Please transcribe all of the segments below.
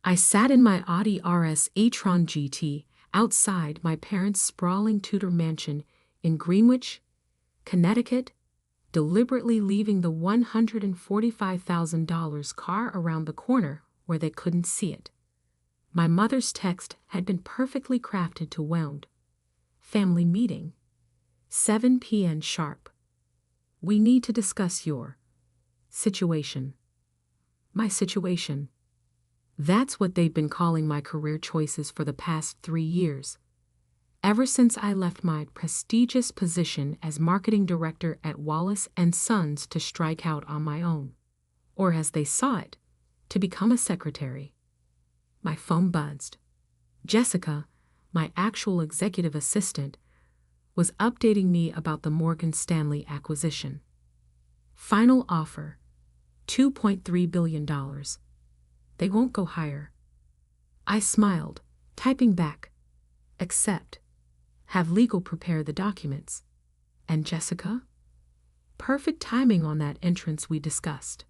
I sat in my Audi RS e-tron GT outside my parents' sprawling Tudor mansion in Greenwich, Connecticut, deliberately leaving the $145,000 car around the corner where they couldn't see it. My mother's text had been perfectly crafted to wound. Family meeting. 7 p.m. sharp. We need to discuss your situation. My situation. That's what they've been calling my career choices for the past 3 years. Ever since I left my prestigious position as marketing director at Wallace & Sons to strike out on my own. Or as they saw it, to become a secretary. My phone buzzed. Jessica, my actual executive assistant, was updating me about the Morgan Stanley acquisition. Final offer, $2.3 billion. They won't go higher. I smiled, typing back, accept. Have legal prepare the documents. And Jessica? Perfect timing on that entrance we discussed.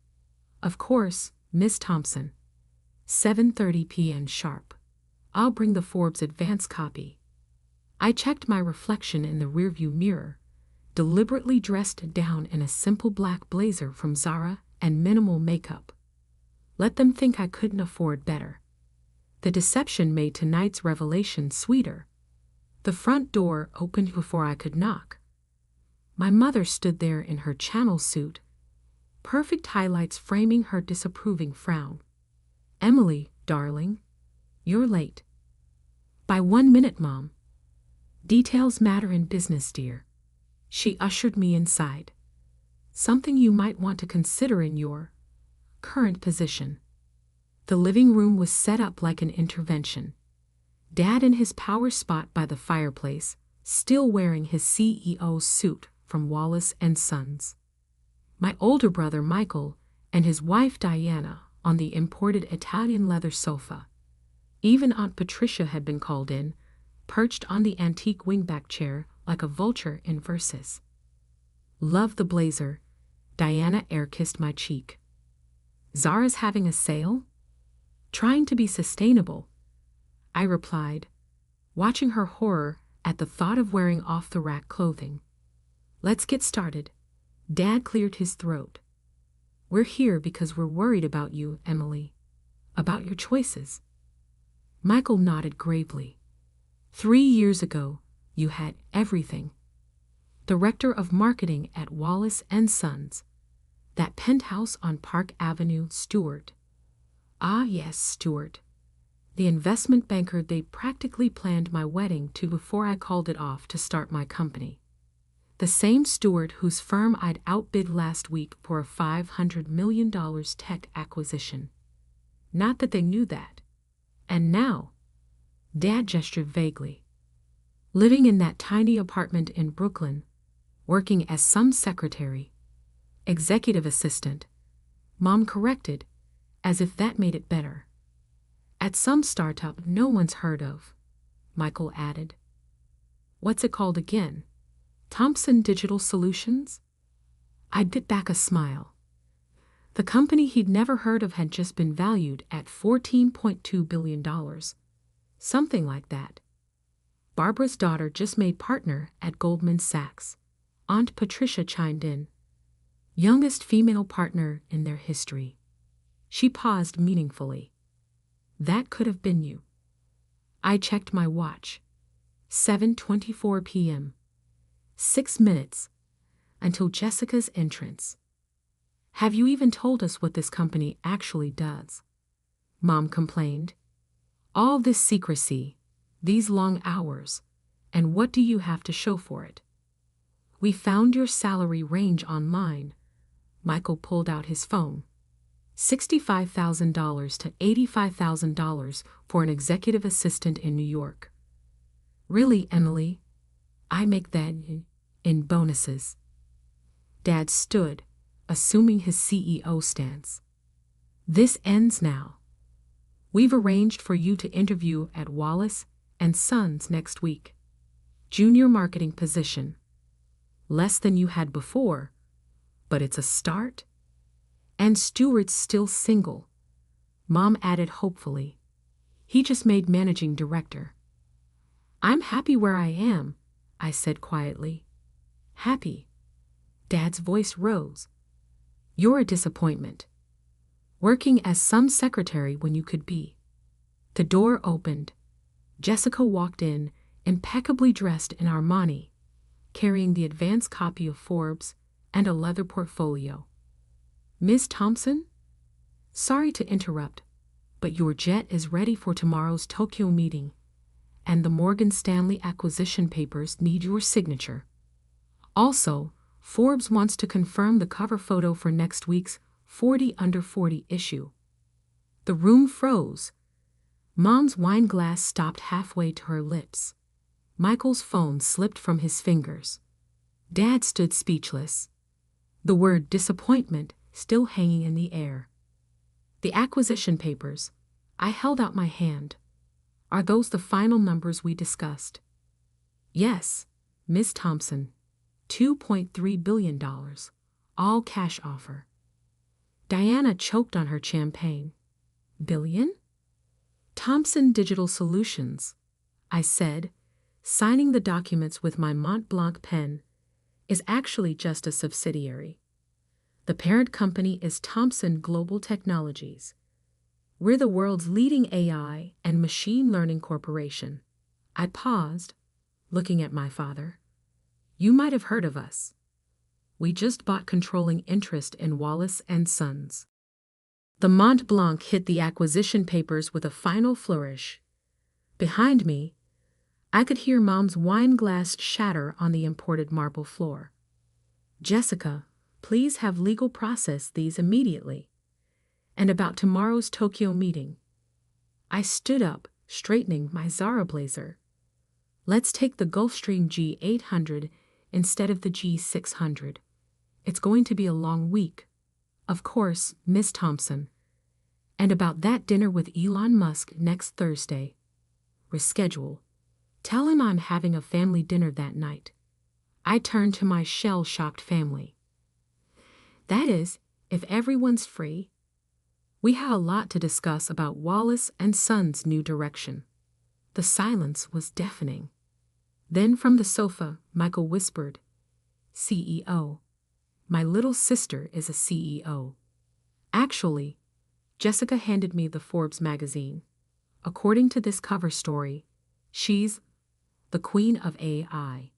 Of course, Miss Thompson. 7:30 p.m. sharp. I'll bring the Forbes advance copy. I checked my reflection in the rearview mirror, deliberately dressed down in a simple black blazer from Zara and minimal makeup. Let them think I couldn't afford better. The deception made tonight's revelation sweeter. The front door opened before I could knock. My mother stood there in her Channel suit, perfect highlights framing her disapproving frown. Emily, darling, you're late. By 1 minute, Mom. Details matter in business, dear. She ushered me inside. Something you might want to consider in your current position. The living room was set up like an intervention. Dad in his power spot by the fireplace, still wearing his CEO suit from Wallace & Sons. My older brother Michael and his wife Diana on the imported Italian leather sofa. Even Aunt Patricia had been called in, perched on the antique wingback chair like a vulture in Verses. Love the blazer. Diana air-kissed my cheek. Zara's having a sale? Trying to be sustainable, I replied, watching her horror at the thought of wearing off-the-rack clothing. Let's get started. Dad cleared his throat. We're here because we're worried about you, Emily. About your choices. Michael nodded gravely. 3 years ago, you had everything. Director of Marketing at Wallace & Sons. That penthouse on Park Avenue, Stewart. Ah yes, Stewart. The investment banker they practically planned my wedding to before I called it off to start my company. The same Stewart whose firm I'd outbid last week for a $500 million tech acquisition. Not that they knew that. And now, Dad gestured vaguely. Living in that tiny apartment in Brooklyn, working as some secretary, executive assistant, Mom corrected, as if that made it better. At some startup no one's heard of, Michael added. What's it called again? Thompson Digital Solutions? I bit back a smile. The company he'd never heard of had just been valued at $14.2 billion. Something like that. Barbara's daughter just made partner at Goldman Sachs. Aunt Patricia chimed in. Youngest female partner in their history. She paused meaningfully. That could have been you. I checked my watch. 7:24 p.m. 6 minutes until Jessica's entrance. Have you even told us what this company actually does? Mom complained. All this secrecy, these long hours, and what do you have to show for it? We found your salary range online. Michael pulled out his phone. $65,000 to $85,000 for an executive assistant in New York. Really, Emily? I make that in bonuses. Dad stood, assuming his CEO stance. This ends now. We've arranged for you to interview at Wallace & Sons next week. Junior marketing position. Less than you had before, but it's a start. And Stewart's still single, Mom added hopefully. He just made managing director. I'm happy where I am, I said quietly. Happy? Dad's voice rose. You're a disappointment. Working as some secretary when you could be. The door opened. Jessica walked in, impeccably dressed in Armani, carrying the advance copy of Forbes and a leather portfolio. Miss Thompson? Sorry to interrupt, but your jet is ready for tomorrow's Tokyo meeting, and the Morgan Stanley acquisition papers need your signature. Also, Forbes wants to confirm the cover photo for next week's 40 Under 40 issue. The room froze. Mom's wine glass stopped halfway to her lips. Michael's phone slipped from his fingers. Dad stood speechless, the word disappointment still hanging in the air. The acquisition papers. I held out my hand. Are those the final numbers we discussed? Yes, Miss Thompson. $2.3 billion. All cash offer. Diana choked on her champagne. Billion? Thompson Digital Solutions, I said, signing the documents with my Mont Blanc pen, is actually just a subsidiary. The parent company is Thomson Global Technologies. We're the world's leading AI and machine learning corporation. I paused, looking at my father. You might have heard of us. We just bought controlling interest in Wallace & Sons. The Mont Blanc hit the acquisition papers with a final flourish. Behind me, I could hear Mom's wine glass shatter on the imported marble floor. Jessica, please have legal process these immediately. And about tomorrow's Tokyo meeting. I stood up, straightening my Zara blazer. Let's take the Gulfstream G800 instead of the G600. It's going to be a long week. Of course, Miss Thompson. And about that dinner with Elon Musk next Thursday. Reschedule. Tell him I'm having a family dinner that night. I turned to my shell-shocked family. That is, if everyone's free. We had a lot to discuss about Wallace & Sons' new direction. The silence was deafening. Then from the sofa, Michael whispered, CEO. My little sister is a CEO. Actually, Jessica handed me the Forbes magazine. According to this cover story, she's the queen of AI.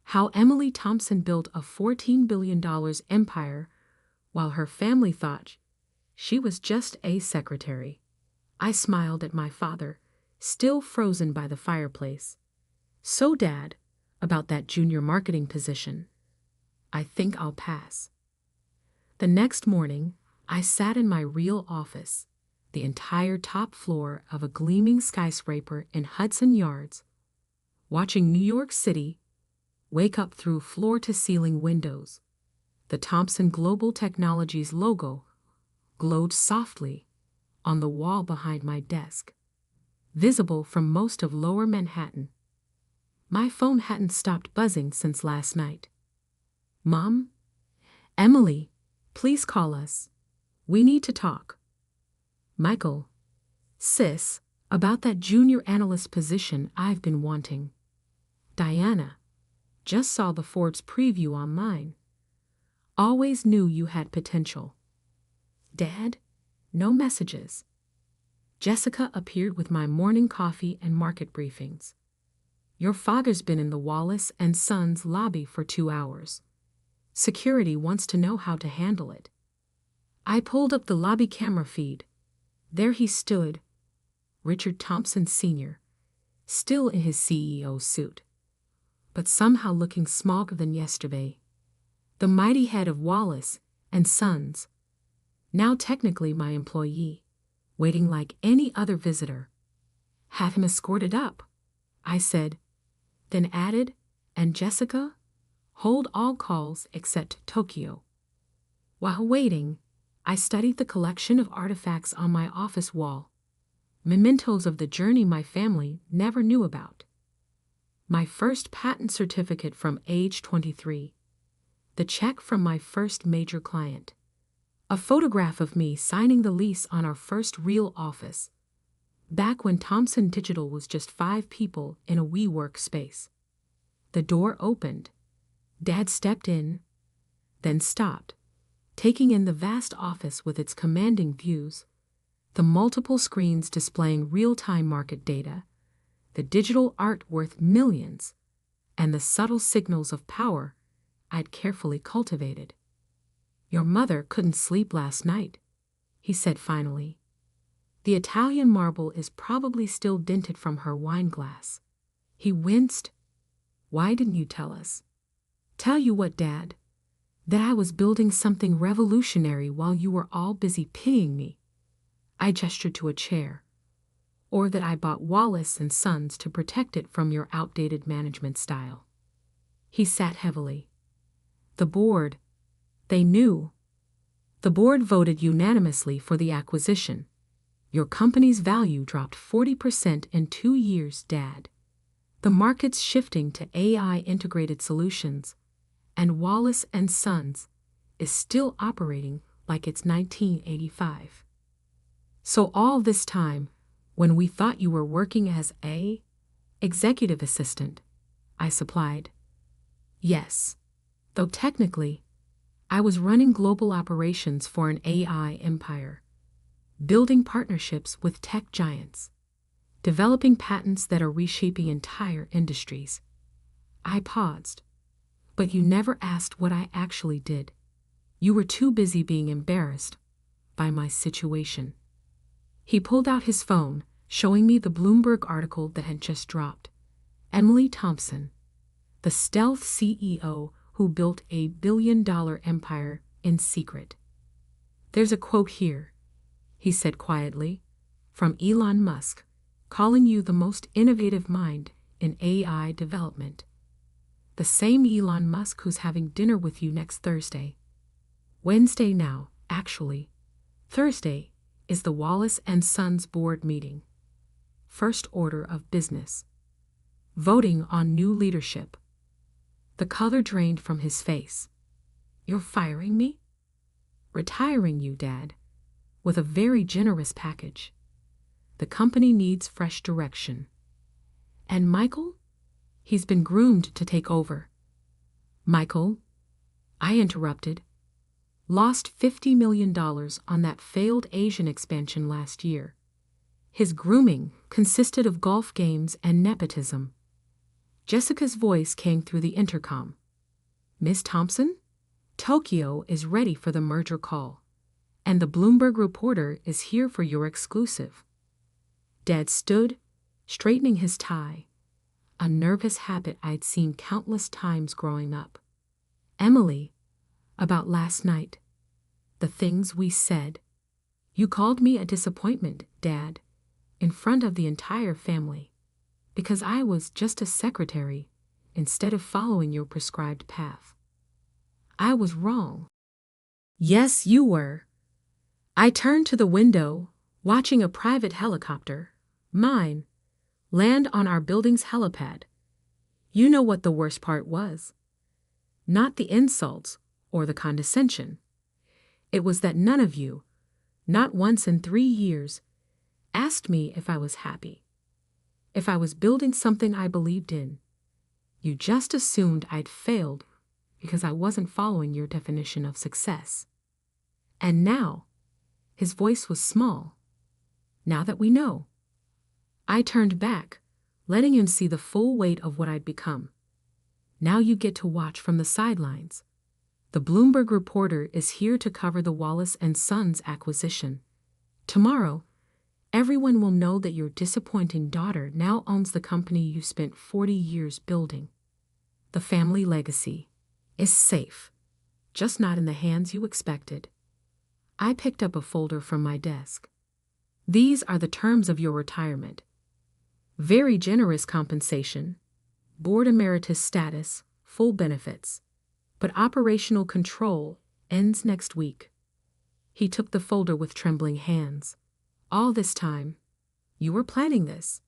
How Emily Thompson built a $14 billion empire while her family thought she was just a secretary. I smiled at my father, still frozen by the fireplace. So, Dad, about that junior marketing position. I think I'll pass. The next morning, I sat in my real office, the entire top floor of a gleaming skyscraper in Hudson Yards, watching New York City wake up through floor-to-ceiling windows. The Thomson Global Technologies logo glowed softly on the wall behind my desk, visible from most of Lower Manhattan. My phone hadn't stopped buzzing since last night. Mom? Emily, please call us. We need to talk. Michael. Sis, about that junior analyst position I've been wanting. Diana. Just saw the Forbes preview online. Always knew you had potential. Dad, no messages. Jessica appeared with my morning coffee and market briefings. Your father's been in the Wallace & Sons lobby for 2 hours. Security wants to know how to handle it. I pulled up the lobby camera feed. There he stood, Richard Thompson Sr., still in his CEO suit, but somehow looking smaller than yesterday. The mighty head of Wallace & Sons, now technically my employee, waiting like any other visitor. Have him escorted up, I said, then added, and Jessica, hold all calls except Tokyo. While waiting, I studied the collection of artifacts on my office wall, mementos of the journey my family never knew about. My first patent certificate from age 23, the check from my first major client, a photograph of me signing the lease on our first real office, back when Thompson Digital was just 5 people in a WeWork space. The door opened. Dad stepped in, then stopped, taking in the vast office with its commanding views, the multiple screens displaying real-time market data, the digital art worth millions, and the subtle signals of power I'd carefully cultivated. "Your mother couldn't sleep last night," he said finally. "The Italian marble is probably still dented from her wine glass." He winced. "Why didn't you tell us?" "Tell you what, Dad? That I was building something revolutionary while you were all busy pitying me." I gestured to a chair. "Or that I bought Wallace and Sons to protect it from your outdated management style." He sat heavily. "The board, they knew. The board voted unanimously for the acquisition. Your company's value dropped 40% in 2 years, Dad. The market's shifting to AI-integrated solutions, and Wallace and Sons is still operating like it's 1985. So all this time, when we thought you were working as a executive assistant," I supplied. "Yes, though technically, I was running global operations for an AI empire, building partnerships with tech giants, developing patents that are reshaping entire industries." I paused. "But you never asked what I actually did. You were too busy being embarrassed by my situation." He pulled out his phone, showing me the Bloomberg article that had just dropped. Emily Thompson, the stealth CEO who built a billion-dollar empire in secret. "There's a quote here," he said quietly, "from Elon Musk, calling you the most innovative mind in AI development. The same Elon Musk who's having dinner with you next Thursday. Wednesday now, actually. Thursday is the Wallace and Sons board meeting. First order of business. Voting on new leadership." The color drained from his face. "You're firing me?" "Retiring you, Dad, with a very generous package. The company needs fresh direction." "And Michael? He's been groomed to take over." "Michael," I interrupted, "lost $50 million on that failed Asian expansion last year. His grooming consisted of golf games and nepotism." Jessica's voice came through the intercom. "Miss Thompson, Tokyo is ready for the merger call, and the Bloomberg reporter is here for your exclusive." Dad stood, straightening his tie, a nervous habit I'd seen countless times growing up. "Emily, about last night, the things we said. You called me a disappointment, Dad, in front of the entire family, because I was just a secretary instead of following your prescribed path. I was wrong." "Yes, you were." I turned to the window, watching a private helicopter, mine, land on our building's helipad. You know what the worst part was. Not the insults or the condescension. It was that none of you, not once in 3 years, asked me if I was happy, if I was building something I believed in. You just assumed I'd failed because I wasn't following your definition of success. And now," his voice was small, "now that we know." I turned back, letting him see the full weight of what I'd become. "Now you get to watch from the sidelines. The Bloomberg reporter is here to cover the Wallace and Sons acquisition. Tomorrow, everyone will know that your disappointing daughter now owns the company you spent 40 years building. The family legacy is safe, just not in the hands you expected." I picked up a folder from my desk. "These are the terms of your retirement. Very generous compensation, board emeritus status, full benefits, but operational control ends next week." He took the folder with trembling hands. "All this time, you were planning this?"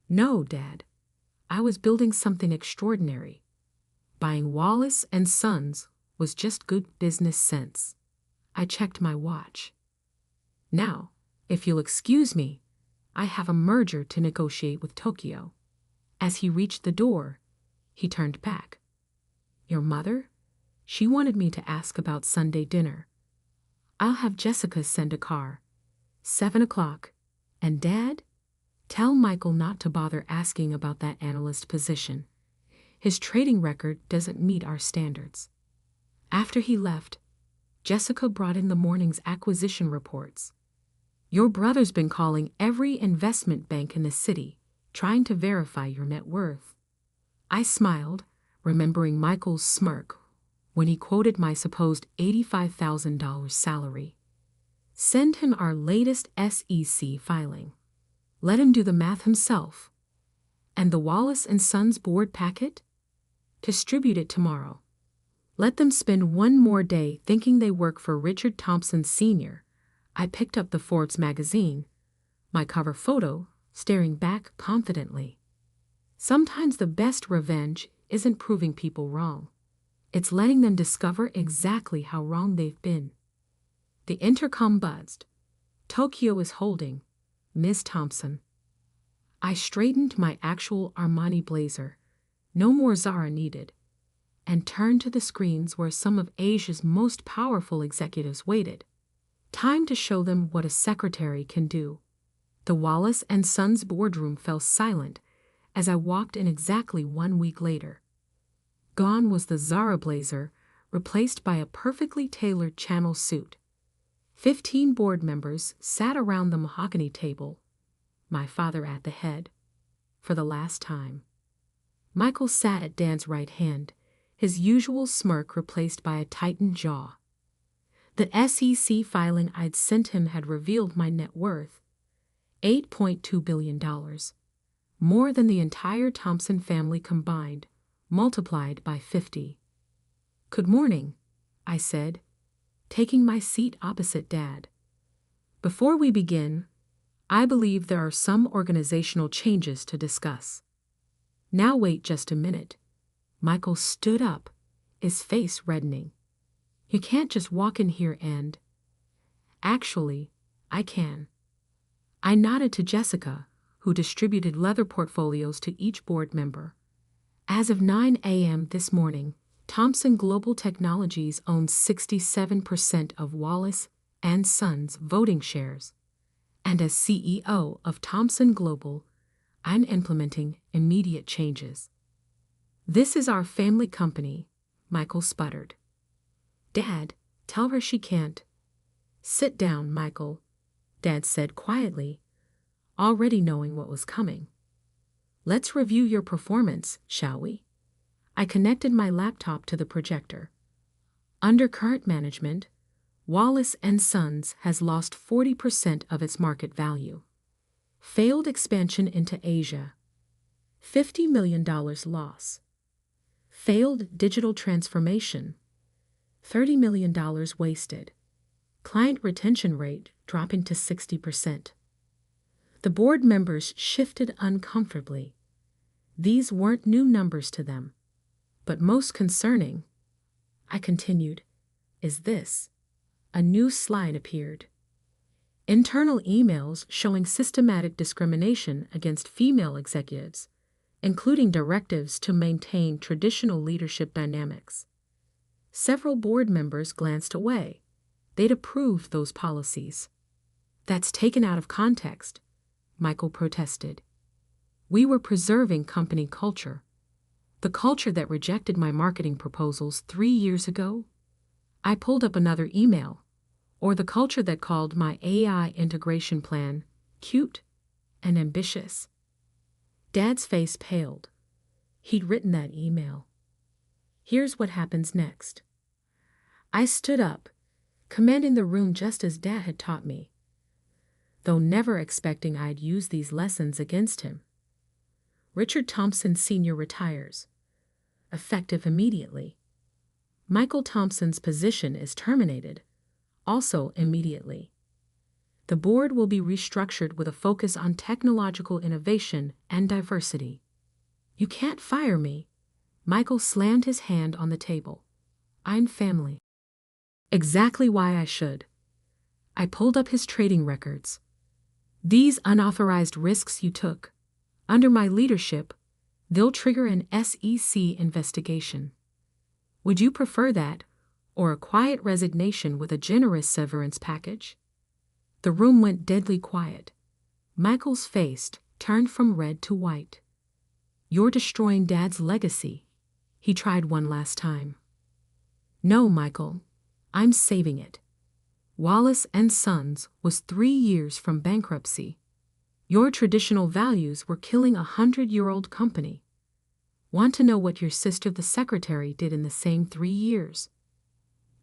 "No, Dad. I was building something extraordinary. Buying Wallace and Sons was just good business sense." I checked my watch. "Now, if you'll excuse me, I have a merger to negotiate with Tokyo." As he reached the door, he turned back. "Your mother? She wanted me to ask about Sunday dinner. I'll have Jessica send a car. 7 o'clock. And Dad? Tell Michael not to bother asking about that analyst position. His trading record doesn't meet our standards." After he left, Jessica brought in the morning's acquisition reports. "Your brother's been calling every investment bank in the city, trying to verify your net worth." I smiled, remembering Michael's smirk when he quoted my supposed $85,000 salary. "Send him our latest SEC filing. Let him do the math himself. And the Wallace & Sons board packet? Distribute it tomorrow. Let them spend one more day thinking they work for Richard Thompson Sr." I picked up the Forbes magazine, my cover photo staring back confidently. Sometimes the best revenge isn't proving people wrong. It's letting them discover exactly how wrong they've been. The intercom buzzed. "Tokyo is holding, Miss Thompson." I straightened my actual Armani blazer, no more Zara needed, and turned to the screens where some of Asia's most powerful executives waited. Time to show them what a secretary can do. The Wallace & Sons boardroom fell silent as I walked in exactly 1 week later. Gone was the Zara blazer, replaced by a perfectly tailored Channel suit. 15 board members sat around the mahogany table, my father at the head, for the last time. Michael sat at Dad's right hand, his usual smirk replaced by a tightened jaw. The SEC filing I'd sent him had revealed my net worth, $8.2 billion, more than the entire Thompson family combined, multiplied by 50. "Good morning," I said, taking my seat opposite Dad. "Before we begin, I believe there are some organizational changes to discuss." "Now wait just a minute." Michael stood up, his face reddening. "You can't just walk in here and—" "Actually, I can." I nodded to Jessica, who distributed leather portfolios to each board member. As of 9 a.m. this morning, Thompson Global Technologies owns 67% of Wallace & Sons voting shares. And as CEO of Thompson Global, I'm implementing immediate changes. "This is our family company," Michael sputtered. "Dad, tell her she can't." "Sit down, Michael," Dad said quietly, already knowing what was coming. "Let's review your performance, shall we?" I connected my laptop to the projector. Under current management, Wallace & Sons has lost 40% of its market value. Failed expansion into Asia. $50 million loss. Failed digital transformation. $30 million wasted. Client retention rate dropping to 60%. The board members shifted uncomfortably. These weren't new numbers to them. But most concerning, I continued, is this. A new slide appeared. Internal emails showing systematic discrimination against female executives, including directives to maintain traditional leadership dynamics. Several board members glanced away. They'd approved those policies. "That's taken out of context," Michael protested. "We were preserving company culture. The culture that rejected my marketing proposals 3 years ago?" I pulled up another email. "Or the culture that called my AI integration plan cute and ambitious." Dad's face paled. He'd written that email. Here's what happens next. I stood up, commanding the room just as Dad had taught me, though never expecting I'd use these lessons against him. Richard Thompson Sr. retires, effective immediately. Michael Thompson's position is terminated, also immediately. The board will be restructured with a focus on technological innovation and diversity. "You can't fire me." Michael slammed his hand on the table. "I'm family." Exactly why I should. I pulled up his trading records. These unauthorized risks you took, under my leadership, they'll trigger an SEC investigation. Would you prefer that, or a quiet resignation with a generous severance package? The room went deadly quiet. Michael's face turned from red to white. You're destroying Dad's legacy. He tried one last time. No, Michael, I'm saving it. Wallace & Sons was 3 years from bankruptcy. Your traditional values were killing a 100-year-old company. Want to know what your sister, the secretary, did in the same 3 years?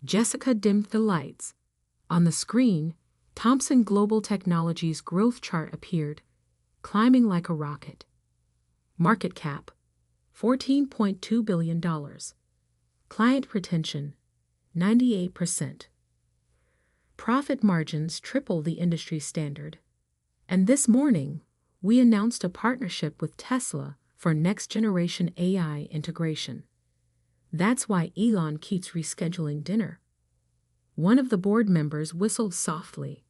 Jessica dimmed the lights. On the screen, Thomson Global Technologies' growth chart appeared, climbing like a rocket. Market cap, $14.2 billion. Client retention, 98%. Profit margins triple the industry standard. And this morning, we announced a partnership with Tesla for next-generation AI integration. That's why Elon keeps rescheduling dinner. One of the board members whistled softly.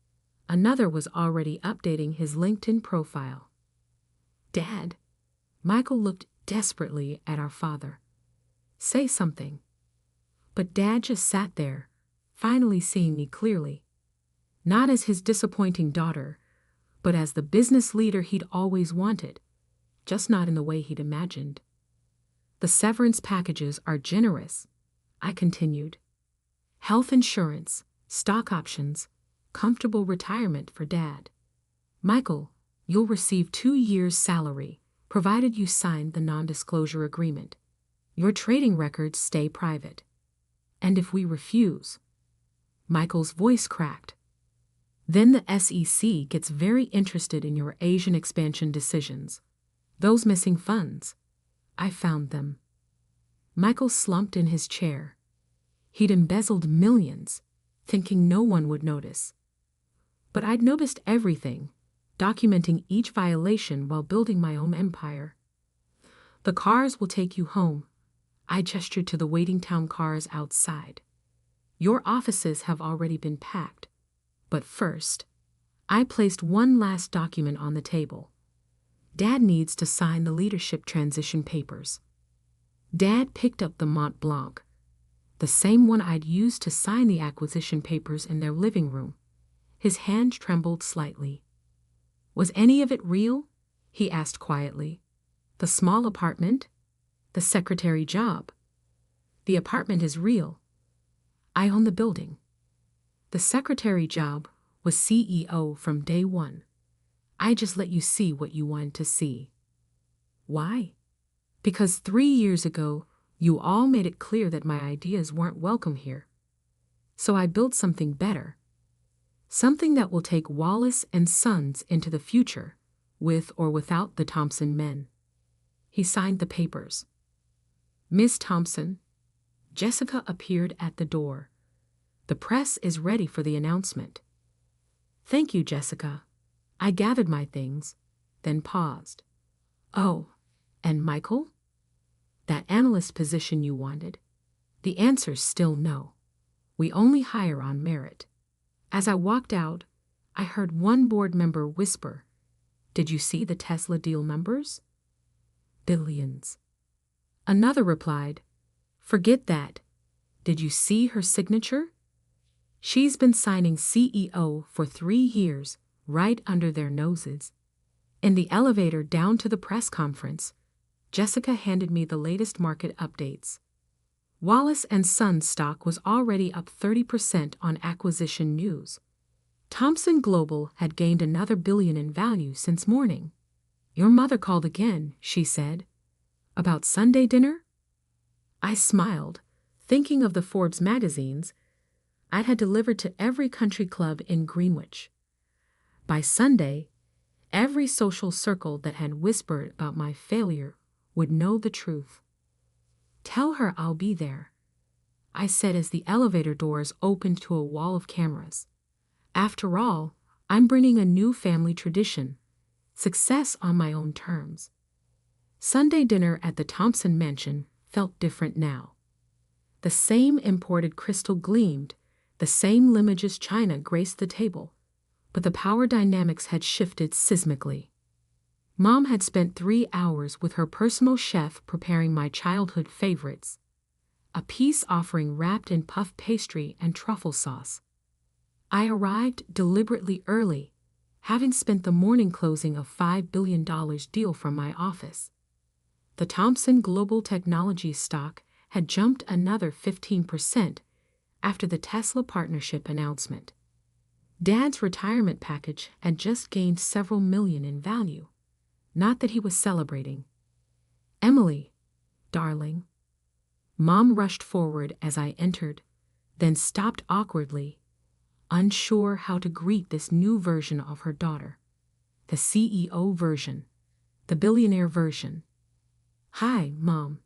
Another was already updating his LinkedIn profile. Dad, Michael looked desperately at our father. Say something. But Dad just sat there, finally seeing me clearly. Not as his disappointing daughter, but as the business leader he'd always wanted, just not in the way he'd imagined. The severance packages are generous, I continued. Health insurance, stock options, comfortable retirement for Dad. Michael, you'll receive 2 years' salary, provided you sign the non-disclosure agreement. Your trading records stay private. And if we refuse, Michael's voice cracked. Then the SEC gets very interested in your Asian expansion decisions. Those missing funds. I found them. Michael slumped in his chair. He'd embezzled millions, thinking no one would notice. But I'd noticed everything, documenting each violation while building my own empire. The cars will take you home. I gestured to the waiting town cars outside. Your offices have already been packed. But first, I placed one last document on the table. Dad needs to sign the leadership transition papers. Dad picked up the Mont Blanc, the same one I'd used to sign the acquisition papers in their living room. His hand trembled slightly. Was any of it real? He asked quietly. The small apartment? The secretary job? The apartment is real. I own the building. The secretary job was CEO from day one. I just let you see what you wanted to see. Why? Because 3 years ago, you all made it clear that my ideas weren't welcome here. So I built something better. Something that will take Wallace & Sons into the future, with or without the Thompson men. He signed the papers. Miss Thompson, Jessica appeared at the door. The press is ready for the announcement. Thank you, Jessica. I gathered my things, then paused. Oh, and Michael? That analyst position you wanted? The answer's still no. We only hire on merit. As I walked out, I heard one board member whisper, Did you see the Tesla deal numbers? Billions. Another replied, Forget that. Did you see her signature? She's been signing CEO for 3 years, right under their noses. In the elevator down to the press conference, Jessica handed me the latest market updates. Wallace & Sons stock was already up 30% on acquisition news. Thomson Global had gained another $1 billion in value since morning. Your mother called again, she said. About Sunday dinner? I smiled, thinking of the Forbes magazines I'd had delivered to every country club in Greenwich. By Sunday, every social circle that had whispered about my failure would know the truth. Tell her I'll be there, I said as the elevator doors opened to a wall of cameras. After all, I'm bringing a new family tradition, success on my own terms. Sunday dinner at the Thompson mansion felt different now. The same imported crystal gleamed, the same Limoges china graced the table, but the power dynamics had shifted seismically. Mom had spent 3 hours with her personal chef preparing my childhood favorites, a peace offering wrapped in puff pastry and truffle sauce. I arrived deliberately early, having spent the morning closing a $5 billion deal from my office. The Thomson Global Technologies stock had jumped another 15% after the Tesla partnership announcement. Dad's retirement package had just gained several million in value. Not that he was celebrating. "Emily, darling." Mom rushed forward as I entered, then stopped awkwardly, unsure how to greet this new version of her daughter. The CEO version. The billionaire version. "Hi, Mom."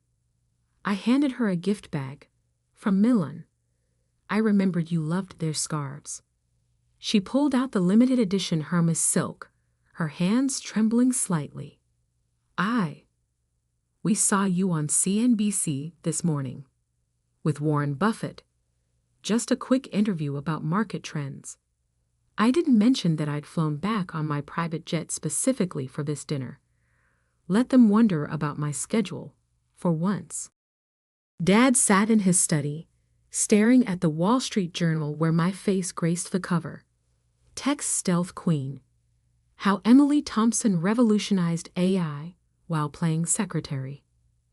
I handed her a gift bag. "From Milan. I remembered you loved their scarves." She pulled out the limited edition Hermes silk, her hands trembling slightly. "We saw you on CNBC this morning. With Warren Buffett. Just a quick interview about market trends." I didn't mention that I'd flown back on my private jet specifically for this dinner. Let them wonder about my schedule, for once. Dad sat in his study, staring at the Wall Street Journal where my face graced the cover. Tech Stealth Queen. How Emily Thompson revolutionized AI while playing secretary.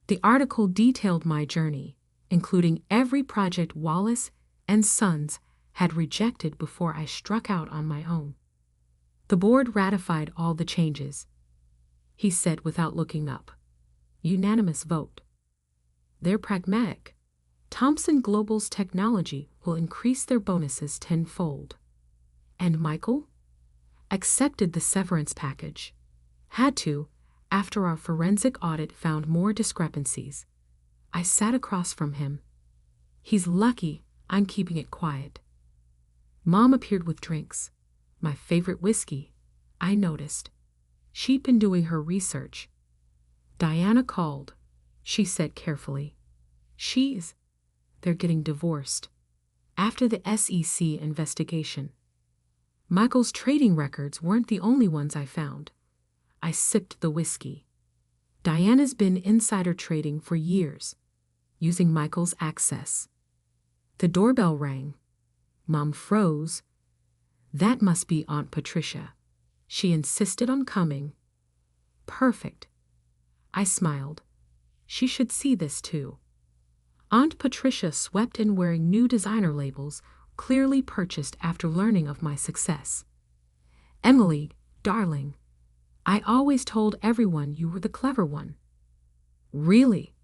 The article detailed my journey, including every project Wallace and Sons had rejected before I struck out on my own. "The board ratified all the changes," he said without looking up. "Unanimous vote. They're pragmatic. Thomson Global's technology will increase their bonuses tenfold." "And Michael?" "Accepted the severance package. Had to, after our forensic audit found more discrepancies." I sat across from him. "He's lucky I'm keeping it quiet." Mom appeared with drinks. My favorite whiskey, I noticed. She'd been doing her research. "Diana called," she said carefully. They're getting divorced. After the SEC investigation. Michael's trading records weren't the only ones I found. I sipped the whiskey. Diana's been insider trading for years, using Michael's access. The doorbell rang. Mom froze. That must be Aunt Patricia. She insisted on coming. Perfect. I smiled. She should see this too. Aunt Patricia swept in wearing new designer labels, clearly purchased after learning of my success. "Emily, darling, I always told everyone you were the clever one." "Really?"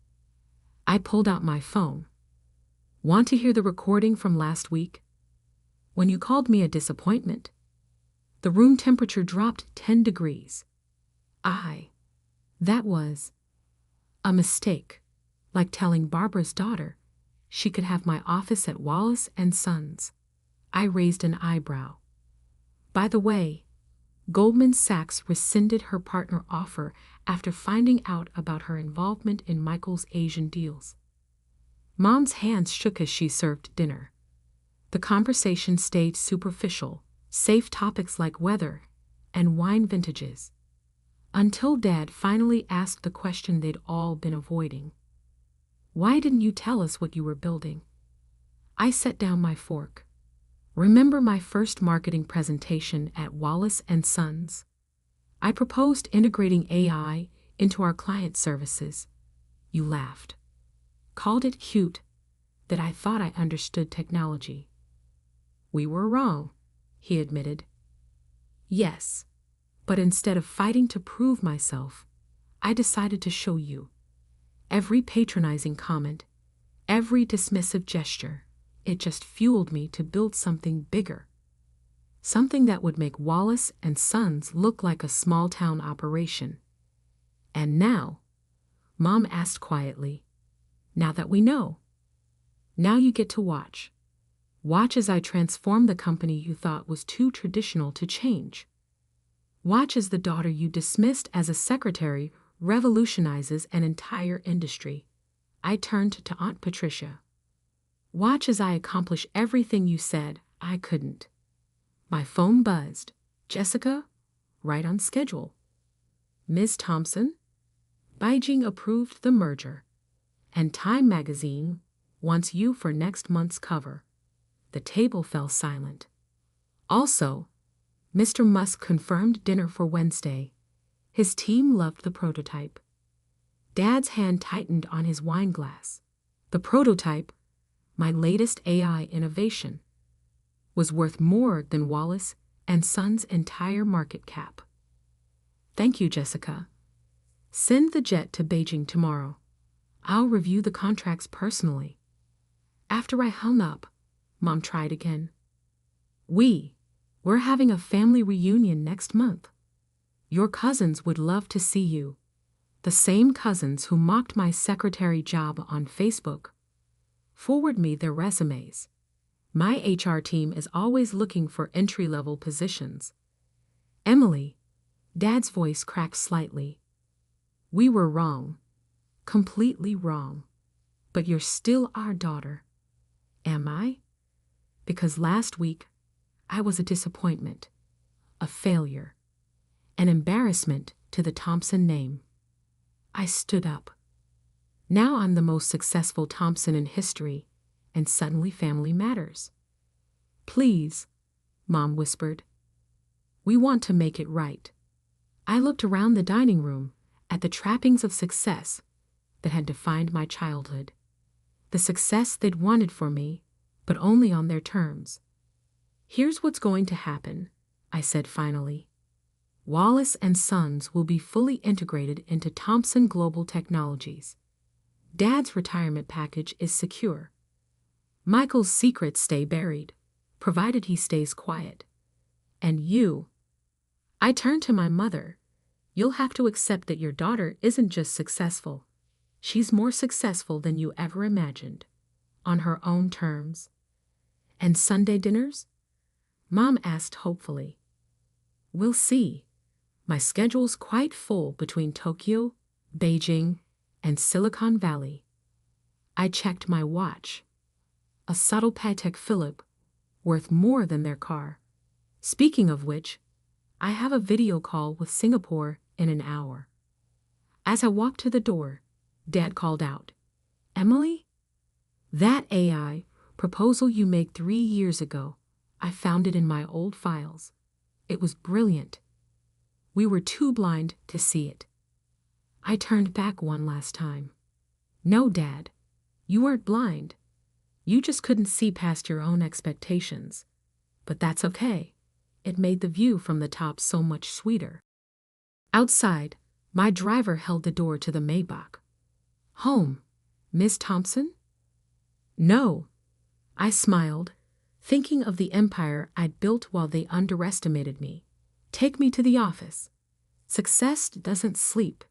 I pulled out my phone. "Want to hear the recording from last week? When you called me a disappointment?" The room temperature dropped 10 degrees. That was a mistake, like telling Barbara's daughter she could have my office at Wallace and Sons. I raised an eyebrow. "By the way, Goldman Sachs rescinded her partner offer after finding out about her involvement in Michael's Asian deals." Mom's hands shook as she served dinner. The conversation stayed superficial, safe topics like weather and wine vintages, until Dad finally asked the question they'd all been avoiding. "Why didn't you tell us what you were building?" I set down my fork. "Remember my first marketing presentation at Wallace and Sons? I proposed integrating AI into our client services. You laughed. Called it cute that I thought I understood technology." "We were wrong," he admitted. "Yes, but instead of fighting to prove myself, I decided to show you. Every patronizing comment, every dismissive gesture, it just fueled me to build something bigger. Something that would make Wallace and Sons look like a small-town operation. And now," Mom asked quietly, "now that we know, now you get to watch. Watch as I transform the company you thought was too traditional to change. Watch as the daughter you dismissed as a secretary revolutionizes an entire industry." I turned to Aunt Patricia. "Watch as I accomplish everything you said I couldn't." My phone buzzed. Jessica, right on schedule. Ms. Thompson, Beijing approved the merger, and Time magazine wants you for next month's cover. The table fell silent. Also, Mr. Musk confirmed dinner for Wednesday. His team loved the prototype. Dad's hand tightened on his wine glass. The prototype, my latest AI innovation, was worth more than Wallace and Son's entire market cap. Thank you, Jessica. Send the jet to Beijing tomorrow. I'll review the contracts personally. After I hung up, Mom tried again. We're having a family reunion next month. Your cousins would love to see you. The same cousins who mocked my secretary job on Facebook. Forward me their resumes. My HR team is always looking for entry-level positions. Emily, Dad's voice cracked slightly. We were wrong. Completely wrong. But you're still our daughter. Am I? Because last week, I was a disappointment, a failure, an embarrassment to the Thompson name. I stood up. Now I'm the most successful Thompson in history, and suddenly family matters. Please, Mom whispered. We want to make it right. I looked around the dining room at the trappings of success that had defined my childhood. The success they'd wanted for me, but only on their terms. Here's what's going to happen, I said finally. Wallace and Sons will be fully integrated into Thompson Global Technologies. Dad's retirement package is secure. Michael's secrets stay buried, provided he stays quiet. And you, I turned to my mother. You'll have to accept that your daughter isn't just successful. She's more successful than you ever imagined, on her own terms. And Sunday dinners? Mom asked hopefully. We'll see. My schedule's quite full between Tokyo, Beijing, and Silicon Valley. I checked my watch. A subtle Patek Philippe, worth more than their car. Speaking of which, I have a video call with Singapore in an hour. As I walked to the door, Dad called out, Emily? That AI proposal you made 3 years ago, I found it in my old files. It was brilliant. We were too blind to see it. I turned back one last time. No, Dad, you weren't blind. You just couldn't see past your own expectations. But that's okay. It made the view from the top so much sweeter. Outside, my driver held the door to the Maybach. Home, Miss Thompson? No. I smiled, thinking of the empire I'd built while they underestimated me. Take me to the office. Success doesn't sleep,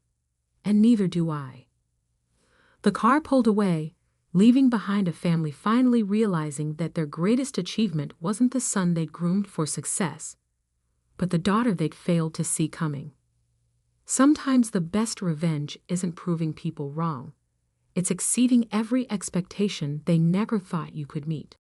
and neither do I. The car pulled away, leaving behind a family finally realizing that their greatest achievement wasn't the son they'd groomed for success, but the daughter they'd failed to see coming. Sometimes the best revenge isn't proving people wrong. It's exceeding every expectation they never thought you could meet.